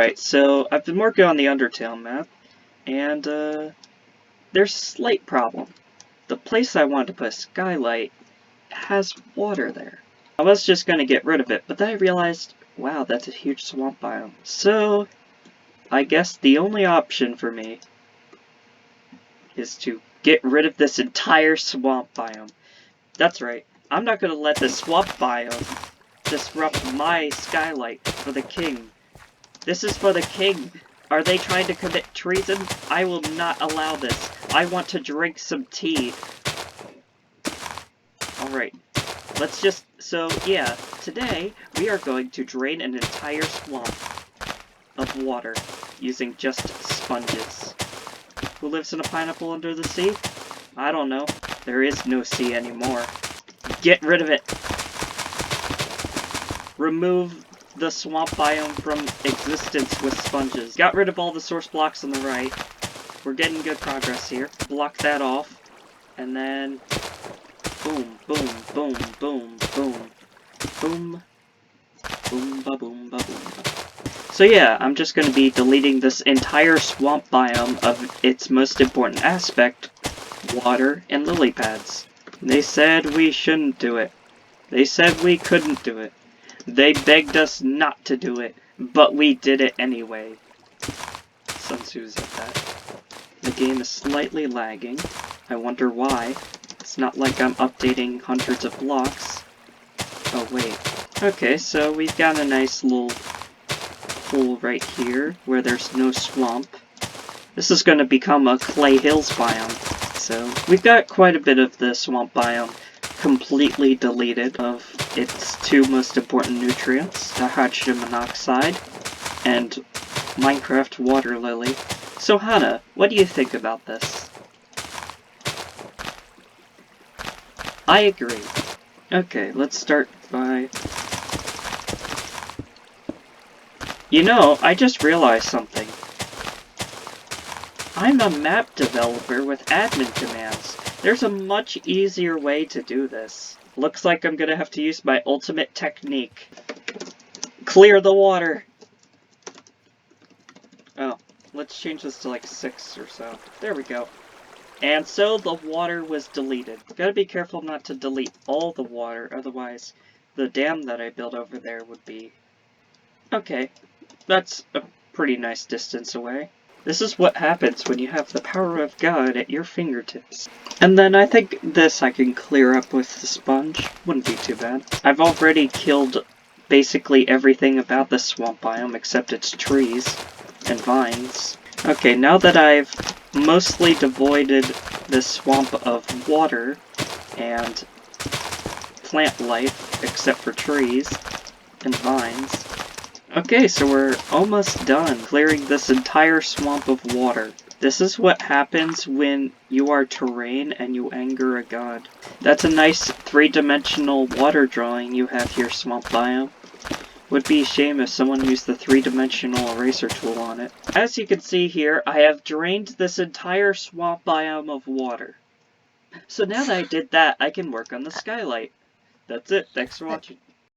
Alright, so I've been working on the Undertale map, and there's a slight problem. The place I wanted to put a skylight has water there. I was just going to get rid of it, but then I realized, wow, that's a huge swamp biome. So, I guess the only option for me is to get rid of this entire swamp biome. That's right, I'm not going to let the swamp biome disrupt my skylight for the king. This is for the king. Are they trying to commit treason? I will not allow this. I want to drink some tea. Alright. Let's just... So, yeah. Today, we are going to drain an entire swamp of water using just sponges. Who lives in a pineapple under the sea? I don't know. There is no sea anymore. Get rid of it! Remove the swamp biome from existence with sponges. Got rid of all the source blocks on the right. We're getting good progress here. Block that off. And then... boom, boom, boom, boom, boom. Boom. Boom, ba-boom, ba-boom. So yeah, I'm just going to be deleting this entire swamp biome of its most important aspect, water and lily pads. They said we shouldn't do it. They said we couldn't do it. They begged us not to do it, but we did it anyway. Sun Tzu said that. The game is slightly lagging. I wonder why. It's not like I'm updating hundreds of blocks. Oh wait. Okay, so we've got a nice little hole right here where there's no swamp. This is going to become a Clay Hills biome. So we've got quite a bit of the swamp biome completely deleted of its two most important nutrients, the hydrogen monoxide and Minecraft water lily. So Hannah, what do you think about this? I agree. Okay, let's start by... You know, I just realized something. I'm a map developer with admin commands. There's a much easier way to do this. Looks like I'm gonna have to use my ultimate technique. Clear the water! Oh, let's change this to like 6 or so. There we go. And so the water was deleted. Gotta be careful not to delete all the water, otherwise the dam that I built over there would be... Okay, that's a pretty nice distance away. This is what happens when you have the power of God at your fingertips. And then I think this I can clear up with the sponge. Wouldn't be too bad. I've already killed basically everything about the swamp biome except its trees and vines. Okay, now that I've mostly devoided the swamp of water and plant life except for trees and vines. Okay, so we're almost done clearing this entire swamp of water. This is what happens when you are terrain and you anger a god. That's a nice three-dimensional water drawing you have here, Swamp Biome. Would be a shame if someone used the three-dimensional eraser tool on it. As you can see here, I have drained this entire swamp biome of water. So now that I did that, I can work on the skylight. That's it. Thanks for watching.